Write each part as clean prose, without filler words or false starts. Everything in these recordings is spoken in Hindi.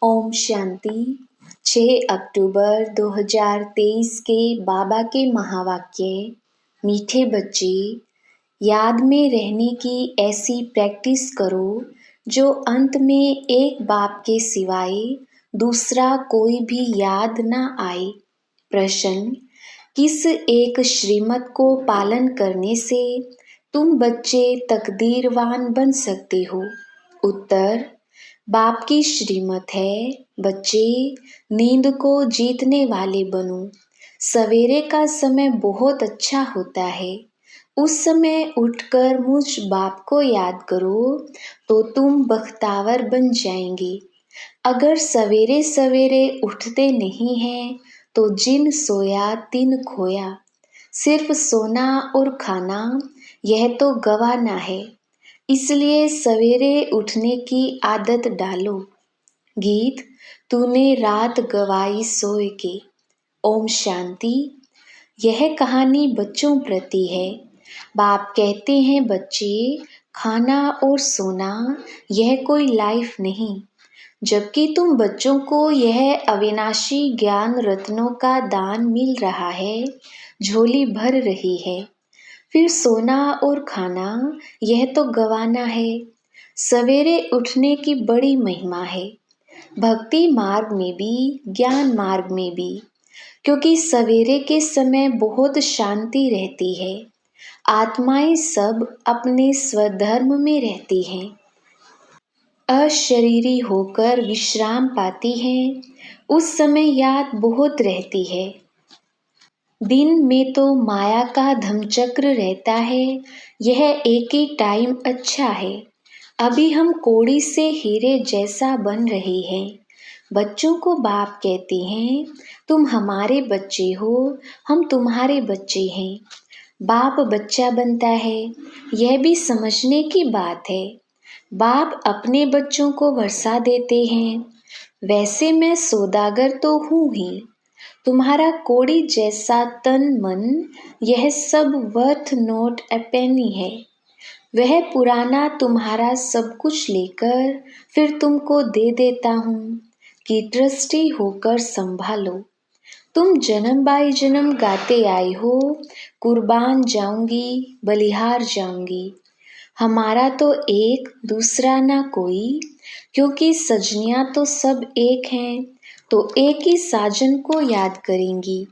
ओम शांति। 6 अक्टूबर 2023 के बाबा के महावाक्य। मीठे बच्चे, याद में रहने की ऐसी प्रैक्टिस करो जो अंत में एक बाप के सिवाय दूसरा कोई भी याद न आए। प्रश्न: किस एक श्रीमत को पालन करने से तुम बच्चे तकदीरवान बन सकते हो? उत्तर: बाप की श्रीमत है, बच्चे नींद को जीतने वाले बनो। सवेरे का समय बहुत अच्छा होता है। उस समय उठकर मुझ बाप को याद करो तो तुम बख्तावर बन जाएंगे। अगर सवेरे सवेरे उठते नहीं हैं तो जिन सोया तिन खोया। सिर्फ सोना और खाना यह तो गवाना है, इसलिए सवेरे उठने की आदत डालो। गीत: तूने रात गवाई सोए के। ओम शांति। यह कहानी बच्चों प्रति है। बाप कहते हैं, बच्चे, खाना और सोना यह कोई लाइफ नहीं, जबकि तुम बच्चों को यह अविनाशी ज्ञान रत्नों का दान मिल रहा है, झोली भर रही है। फिर सोना और खाना यह तो गवाना है। सवेरे उठने की बड़ी महिमा है, भक्ति मार्ग में भी, ज्ञान मार्ग में भी, क्योंकि सवेरे के समय बहुत शांति रहती है। आत्माएं सब अपने स्वधर्म में रहती हैं, अशरीरी होकर विश्राम पाती हैं। उस समय याद बहुत रहती है। दिन में तो माया का धमचक्र रहता है, यह एक ही टाइम अच्छा है। अभी हम कौड़ी से हीरे जैसा बन रहे हैं। बच्चों को बाप कहते हैं, तुम हमारे बच्चे हो, हम तुम्हारे बच्चे हैं। बाप बच्चा बनता है, यह भी समझने की बात है। बाप अपने बच्चों को वर्षा देते हैं। वैसे मैं सौदागर तो हूँ ही। तुम्हारा कौड़ी जैसा तन मन, यह सब वर्थ नॉट ए पेनी है। वह पुराना तुम्हारा सब कुछ लेकर फिर तुमको दे देता हूँ कि ट्रस्टी होकर संभालो। तुम जन्म बाई जन्म गाते आए हो, कुर्बान जाऊंगी, बलिहार जाऊंगी। हमारा तो एक, दूसरा ना कोई, क्योंकि सजनियां तो सब एक हैं, तो एक ही साजन को याद करेंगी।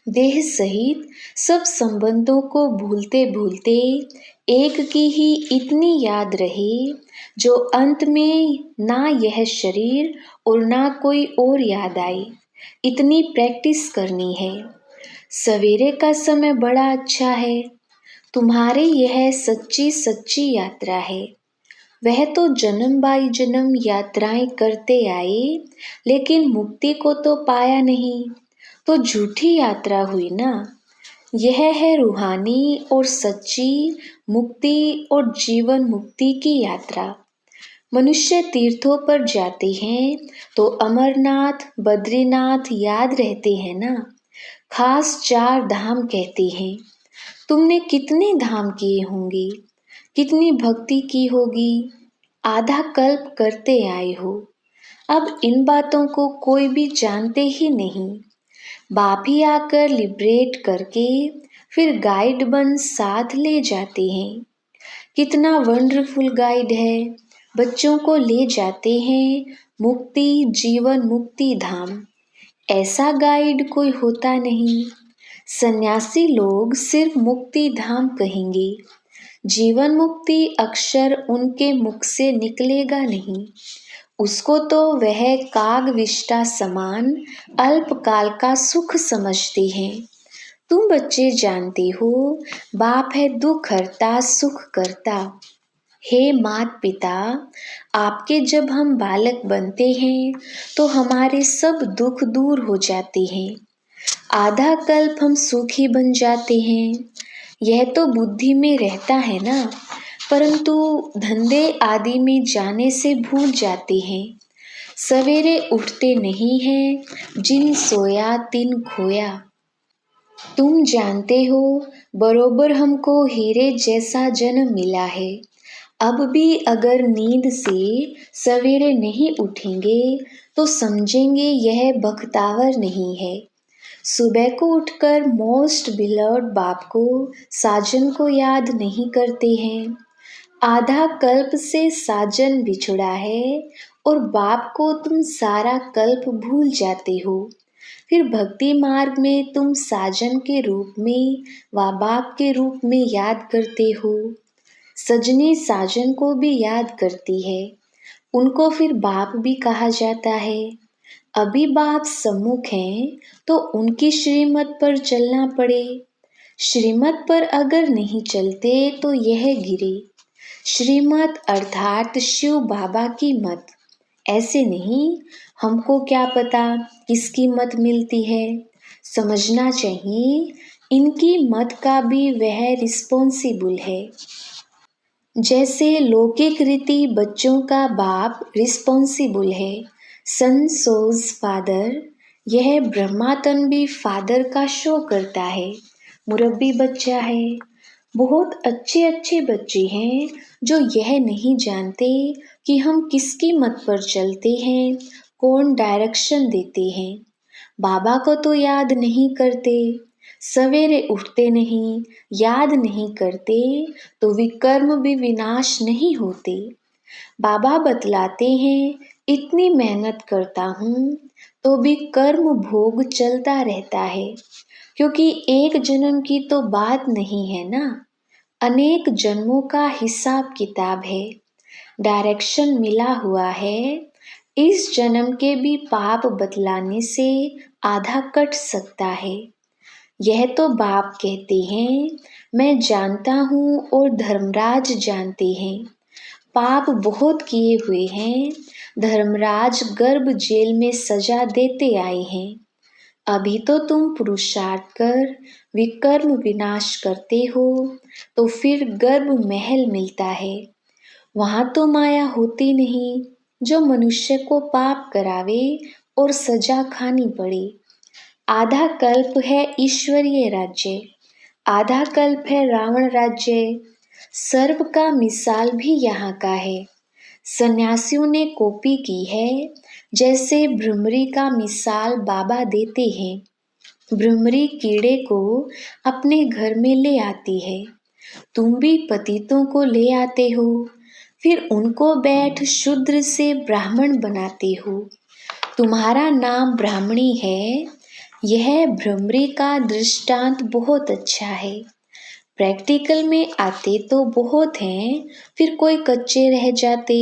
देह सहित सब संबंधों को भूलते भूलते एक की ही इतनी याद रहे, जो अंत में ना यह शरीर और ना कोई और याद आए। इतनी प्रैक्टिस करनी है। सवेरे का समय बड़ा अच्छा है। तुम्हारे यह सच्ची सच्ची यात्रा है। वह तो जन्म बाई जन्म यात्राएं करते आए, लेकिन मुक्ति को तो पाया नहीं, तो झूठी यात्रा हुई ना। यह है रूहानी और सच्ची मुक्ति और जीवन मुक्ति की यात्रा। मनुष्य तीर्थों पर जाते हैं तो अमरनाथ, बद्रीनाथ याद रहते हैं ना। खास 4 धाम कहते हैं। तुमने कितने धाम किए होंगे, कितनी भक्ति की होगी, आधा कल्प करते आए हो। अब इन बातों को कोई भी जानते ही नहीं। बाप ही आकर लिबरेट करके फिर गाइड बन साथ ले जाते हैं। कितना वंडरफुल गाइड है। बच्चों को ले जाते हैं मुक्ति, जीवन मुक्ति धाम। ऐसा गाइड कोई होता नहीं। सन्यासी लोग सिर्फ मुक्ति धाम कहेंगे। जीवन मुक्ति अक्षर उनके मुख से निकलेगा नहीं। उसको तो वह कागविष्टा समान अल्पकाल का सुख समझते हैं। तुम बच्चे जानते हो, बाप है दुख हरता सुख करता। हे मात पिता, आपके जब हम बालक बनते हैं तो हमारे सब दुख दूर हो जाते हैं। आधा कल्प हम सुखी बन जाते हैं। यह तो बुद्धि में रहता है ना, परंतु धंधे आदि में जाने से भूल जाते हैं। सवेरे उठते नहीं हैं, जिन सोया तिन खोया। तुम जानते हो, बरोबर हमको हीरे जैसा जन्म मिला है। अब भी अगर नींद से सवेरे नहीं उठेंगे तो समझेंगे यह बख्तावर नहीं है। सुबह को उठकर मोस्ट बिलव्ड बाप को, साजन को याद नहीं करते हैं। आधा कल्प से साजन बिछुड़ा है और बाप को तुम सारा कल्प भूल जाते हो। फिर भक्ति मार्ग में तुम साजन के रूप में व बाप के रूप में याद करते हो। सजनी साजन को भी याद करती है, उनको फिर बाप भी कहा जाता है। अभी बाप सम्मुख हैं तो उनकी श्रीमत पर चलना पड़े। श्रीमत पर अगर नहीं चलते तो यह गिरे। श्रीमत अर्थात शिव बाबा की मत, ऐसे नहीं हमको क्या पता किसकी मत मिलती है। समझना चाहिए इनकी मत का भी वह रिस्पॉन्सिबल है। जैसे लौकिक रीति बच्चों का बाप रिस्पॉन्सिबल है, सन सोज फादर, यह ब्रह्मातन भी फादर का शो करता है। मुरब्बी बच्चा है। बहुत अच्छे अच्छे बच्चे हैं जो यह नहीं जानते कि हम किसकी मत पर चलते हैं, कौन डायरेक्शन देते हैं। बाबा को तो याद नहीं करते, सवेरे उठते नहीं, याद नहीं करते तो विकर्म भी विनाश नहीं होते। बाबा बतलाते हैं इतनी मेहनत करता हूँ तो भी कर्म भोग चलता रहता है, क्योंकि एक जन्म की तो बात नहीं है ना, अनेक जन्मों का हिसाब किताब है। डायरेक्शन मिला हुआ है। इस जन्म के भी पाप बतलाने से आधा कट सकता है। यह तो बाप कहते हैं, मैं जानता हूँ और धर्मराज जानते हैं। पाप बहुत किए हुए हैं। धर्मराज गर्भ जेल में सजा देते आए हैं। अभी तो तुम पुरुषार्थ कर विकर्म विनाश करते हो तो फिर गर्भ महल मिलता है। वहाँ तो माया होती नहीं जो मनुष्य को पाप करावे और सजा खानी पड़े। आधा कल्प है ईश्वरीय राज्य, आधा कल्प है रावण राज्य। सर्प का मिसाल भी यहाँ का है। सन्यासियों ने कॉपी की है, जैसे भ्रमरी का मिसाल बाबा देते हैं। भ्रमरी कीड़े को अपने घर में ले आती है। तुम भी पतितों को ले आते हो, फिर उनको बैठ शूद्र से ब्राह्मण बनाते हो। तुम्हारा नाम ब्राह्मणी है। यह भ्रमरी का दृष्टांत बहुत अच्छा है। प्रैक्टिकल में आते तो बहुत हैं, फिर कोई कच्चे रह जाते,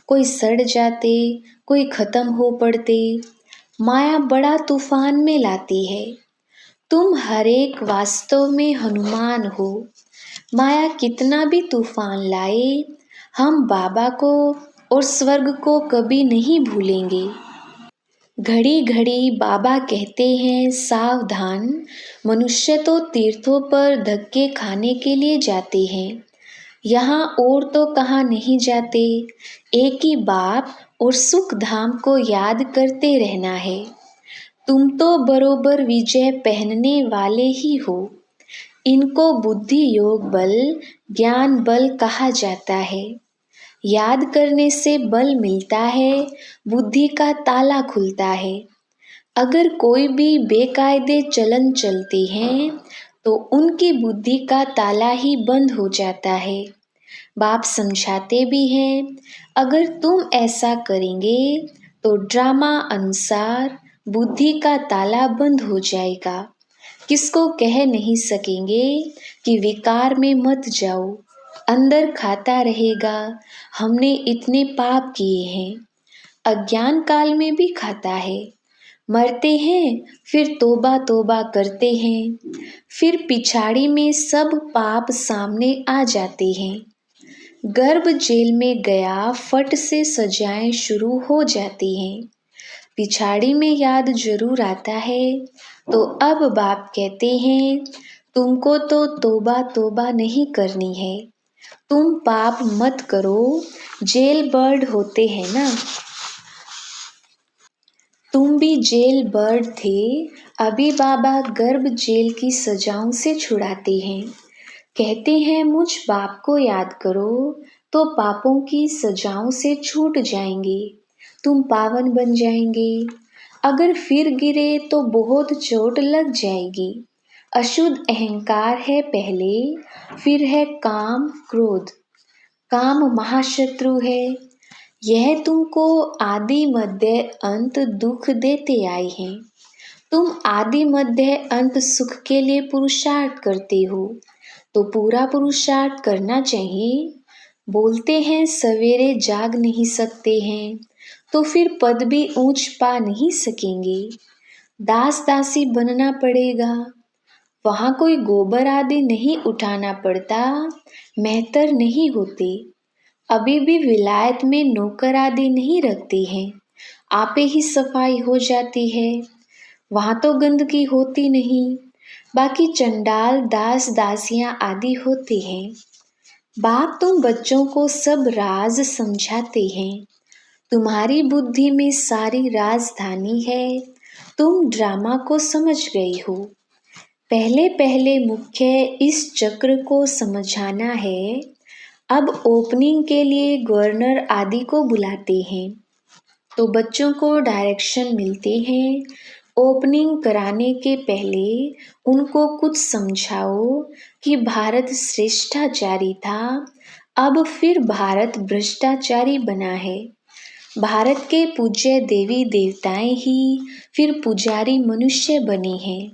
कोई सड़ जाते, कोई खत्म हो पड़ते। माया बड़ा तूफान में लाती है। तुम हर एक वास्तव में हनुमान हो। माया कितना भी तूफान लाए, हम बाबा को और स्वर्ग को कभी नहीं भूलेंगे। घड़ी घड़ी बाबा कहते हैं सावधान, मनुष्य तो तीर्थों पर धक्के खाने के लिए जाते हैं, यहाँ और तो कहाँ नहीं जाते। एक ही बाप और सुख धाम को याद करते रहना है। तुम तो बरोबर विजय पहनने वाले ही हो। इनको बुद्धि योग बल, ज्ञान बल कहा जाता है। याद करने से बल मिलता है, बुद्धि का ताला खुलता है। अगर कोई भी बेकायदे चलन चलते हैं तो उनकी बुद्धि का ताला ही बंद हो जाता है। बाप समझाते भी हैं, अगर तुम ऐसा करेंगे तो ड्रामा अनुसार बुद्धि का ताला बंद हो जाएगा। किसको कह नहीं सकेंगे कि विकार में मत जाओ, अंदर खाता रहेगा हमने इतने पाप किए हैं। अज्ञान काल में भी खाता है। मरते हैं फिर तोबा तोबा करते हैं, फिर पिछाड़ी में सब पाप सामने आ जाते हैं। गर्भ जेल में गया फट से सजाएं शुरू हो जाती हैं। पिछाड़ी में याद जरूर आता है। तो अब बाप कहते हैं, तुमको तो तोबा तोबा नहीं करनी है। तुम पाप मत करो, जेल बर्ड होते हैं ना। तुम भी जेल बर्ड थे। अभी बाबा गर्भ जेल की सजाओं से छुड़ाते हैं। कहते हैं मुझ बाप को याद करो, तो पापों की सजाओं से छूट जाएंगे, तुम पावन बन जाएंगे। अगर फिर गिरे तो बहुत चोट लग जाएगी। अशुद्ध अहंकार है पहले, फिर है काम क्रोध। काम महाशत्रु है, यह तुमको आदि मध्य अंत दुख देते आए हैं। तुम आदि मध्य अंत सुख के लिए पुरुषार्थ करते हो, तो पूरा पुरुषार्थ करना चाहिए। बोलते हैं सवेरे जाग नहीं सकते हैं, तो फिर पद भी ऊंच पा नहीं सकेंगे। दास दासी बनना पड़ेगा, वहां कोई गोबर आदि नहीं उठाना पड़ता, मेहतर नहीं होते। अभी भी विलायत में नौकर आदि नहीं रखते हैं, आपे ही सफाई हो जाती है। वहां तो गंदगी होती नहीं, बाकी चंडाल दास दासियां आदि होते हैं। बाप तुम बच्चों को सब राज समझाते हैं, तुम्हारी बुद्धि में सारी राजधानी है, तुम ड्रामा को समझ गई हो। पहले पहले मुख्य इस चक्र को समझाना है। अब ओपनिंग के लिए गवर्नर आदि को बुलाते हैं, तो बच्चों को डायरेक्शन मिलते हैं। ओपनिंग कराने के पहले उनको कुछ समझाओ कि भारत श्रेष्ठाचारी था, अब फिर भारत भ्रष्टाचारी बना है। भारत के पूज्य देवी देवताएं ही फिर पुजारी मनुष्य बने हैं,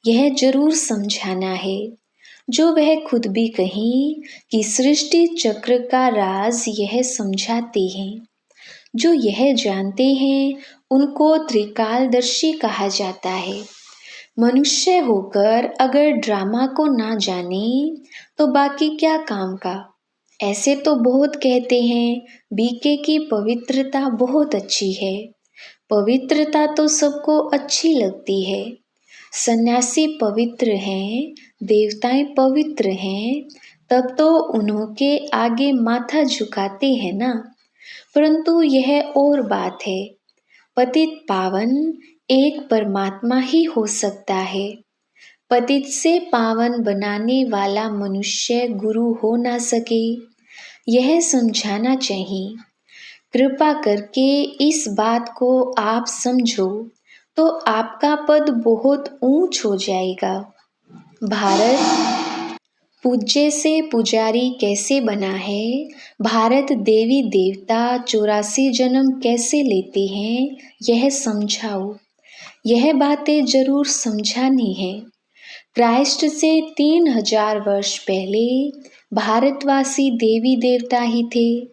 यह जरूर समझाना है। जो वह खुद भी कहीं कि सृष्टि चक्र का राज यह समझाते हैं। जो यह जानते हैं उनको त्रिकालदर्शी कहा जाता है। मनुष्य होकर अगर ड्रामा को ना जाने तो बाकी क्या काम का। ऐसे तो बहुत कहते हैं बीके की पवित्रता बहुत अच्छी है। पवित्रता तो सबको अच्छी लगती है। सन्यासी पवित्र हैं, देवताएं पवित्र हैं, तब तो उन्हों के आगे माथा झुकाते हैं ना। परंतु यह और बात है, पतित पावन एक परमात्मा ही हो सकता है। पतित से पावन बनाने वाला मनुष्य गुरु हो ना सके, यह समझाना चाहिए। कृपा करके इस बात को आप समझो तो आपका पद बहुत ऊंच हो जाएगा। भारत पूज्य से पुजारी कैसे बना है, भारत देवी देवता 84 जन्म कैसे लेते हैं, यह समझाओ। यह बातें जरूर समझानी है। क्राइस्ट से 3000 वर्ष पहले भारतवासी देवी देवता ही थे।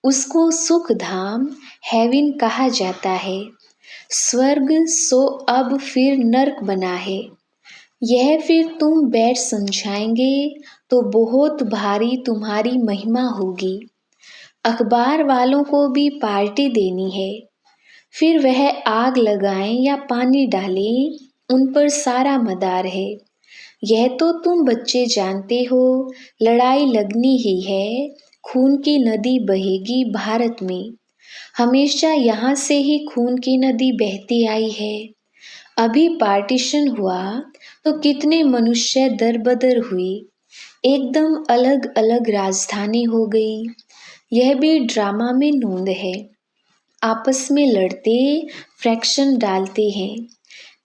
उसको सुख धाम हेवन कहा जाता है। स्वर्ग सो अब फिर नरक बना है। यह फिर तुम बैठ समझाएंगे तो बहुत भारी तुम्हारी महिमा होगी। अखबार वालों को भी पार्टी देनी है। फिर वह आग लगाएं या पानी डालें, उन पर सारा मदार है। यह तो तुम बच्चे जानते हो, लड़ाई लगनी ही है, खून की नदी बहेगी भारत में। हमेशा यहाँ से ही खून की नदी बहती आई है। अभी पार्टीशन हुआ तो कितने मनुष्य दरबदर हुए, एकदम अलग अलग राजधानी हो गई। यह भी ड्रामा में नोंद है। आपस में लड़ते, फ्रैक्शन डालते हैं।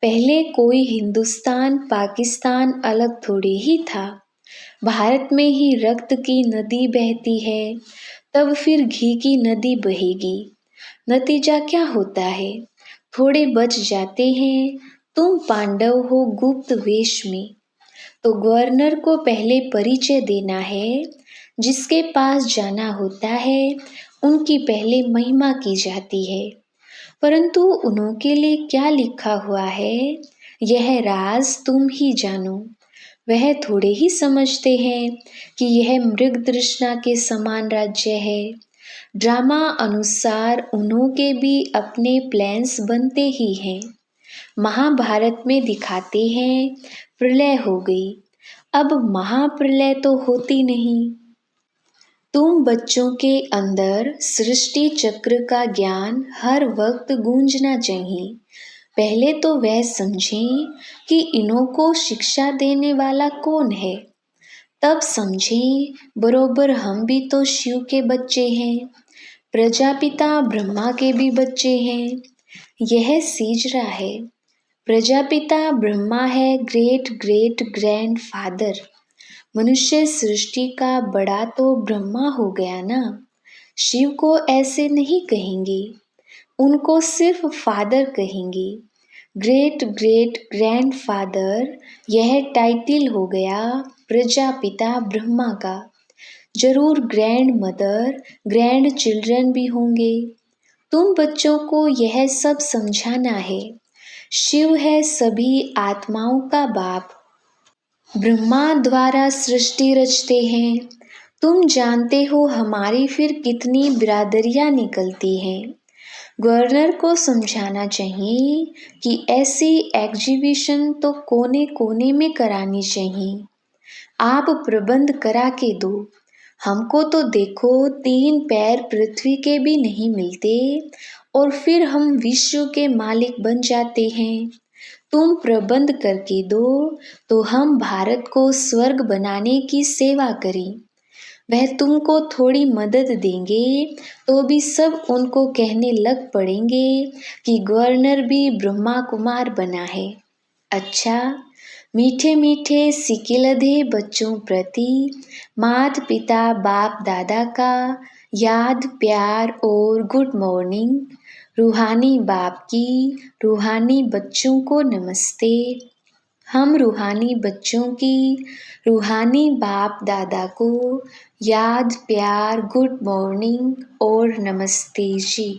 पहले कोई हिंदुस्तान पाकिस्तान अलग थोड़ी ही था। भारत में ही रक्त की नदी बहती है, तब फिर घी की नदी बहेगी। नतीजा क्या होता है, थोड़े बच जाते हैं। तुम पांडव हो गुप्त वेश में, तो गवर्नर को पहले परिचय देना है। जिसके पास जाना होता है उनकी पहले महिमा की जाती है। परंतु उनके लिए क्या लिखा हुआ है, यह राज तुम ही जानो। वह थोड़े ही समझते हैं कि यह मृग तृष्णा के समान राज्य है। ड्रामा अनुसार उन्हों के भी अपने प्लान्स बनते ही हैं। महाभारत में दिखाते हैं प्रलय हो गई, अब महाप्रलय तो होती नहीं। तुम बच्चों के अंदर सृष्टि चक्र का ज्ञान हर वक्त गूंजना चाहिए। पहले तो वह समझें कि इन्हों को शिक्षा देने वाला कौन है। तब समझें बरोबर हम भी तो शिव के बच्चे हैं, प्रजापिता ब्रह्मा के भी बच्चे हैं। यह सीजरा है। प्रजापिता ब्रह्मा है ग्रेट ग्रेट ग्रैंड फादर। मनुष्य सृष्टि का बड़ा तो ब्रह्मा हो गया ना। शिव को ऐसे नहीं कहेंगे, उनको सिर्फ फादर कहेंगे। ग्रेट ग्रेट ग्रैंड फादर यह टाइटल हो गया प्रजापिता ब्रह्मा का। जरूर ग्रैंड मदर ग्रैंड चिल्ड्रन भी होंगे। तुम बच्चों को यह सब समझाना है। शिव है सभी आत्माओं का बाप। ब्रह्मा द्वारा सृष्टि रचते हैं। तुम जानते हो हमारी फिर कितनी बिरादरियां निकलती हैं। गवर्नर को समझाना चाहिए कि ऐसी एग्जीबिशन तो कोने कोने में करानी चाहिए। आप प्रबंध करा के दो। हमको तो देखो 3 पैर पृथ्वी के भी नहीं मिलते और फिर हम विश्व के मालिक बन जाते हैं। तुम प्रबंध करके दो तो हम भारत को स्वर्ग बनाने की सेवा करें। वह तुमको थोड़ी मदद देंगे तो भी सब उनको कहने लग पड़ेंगे कि गवर्नर भी ब्रह्मा कुमार बना है। अच्छा, मीठे मीठे सिकिलधे बच्चों प्रति माता पिता बाप दादा का याद प्यार और गुड मॉर्निंग। रूहानी बाप की रूहानी बच्चों को नमस्ते। हम रूहानी बच्चों की रूहानी बाप दादा को याद प्यार गुड मॉर्निंग और नमस्ते जी।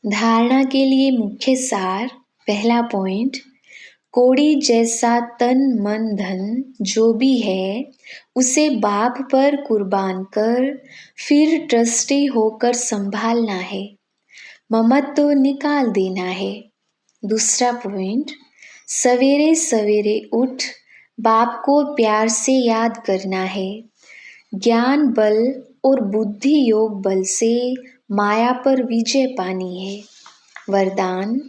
धारणा के लिए मुख्य सार। पहला पॉइंट, कोड़ी जैसा तन मन धन जो भी है उसे बाप पर कुर्बान कर फिर ट्रस्टी होकर संभालना है। ममत्व निकाल देना है। दूसरा पॉइंट, सवेरे सवेरे उठ बाप को प्यार से याद करना है। ज्ञान बल और बुद्धि योग बल से माया पर विजय पानी है। वरदान,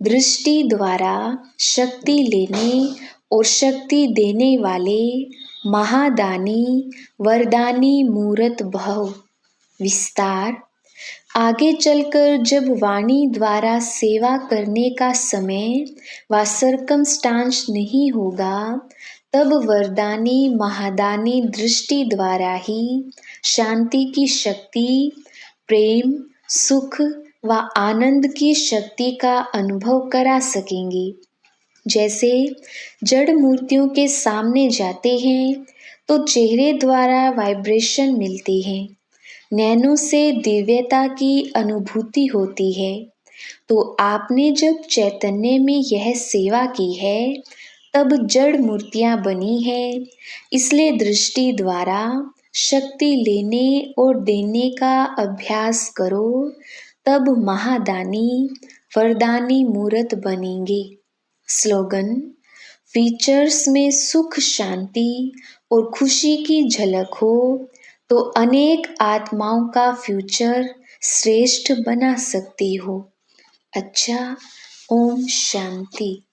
दृष्टि द्वारा शक्ति लेने और शक्ति देने वाले महादानी वरदानी मूर्त भव। विस्तार, आगे चलकर जब वाणी द्वारा सेवा करने का समय व सर्कमस्टांस नहीं होगा तब वरदानी महादानी दृष्टि द्वारा ही शांति की शक्ति, प्रेम, सुख व आनंद की शक्ति का अनुभव करा सकेंगे। जैसे जड़ मूर्तियों के सामने जाते हैं तो चेहरे द्वारा वाइब्रेशन मिलती है, नैनों से दिव्यता की अनुभूति होती है। तो आपने जब चैतन्य में यह सेवा की है तब जड़ मूर्तियां बनी हैं, इसलिए दृष्टि द्वारा शक्ति लेने और देने का अभ्यास करो, तब महादानी वरदानी मूर्त बनेंगे। स्लोगन, फीचर्स में सुख शांति और खुशी की झलक हो तो अनेक आत्माओं का फ्यूचर श्रेष्ठ बना सकती हो। अच्छा, ओम शांति।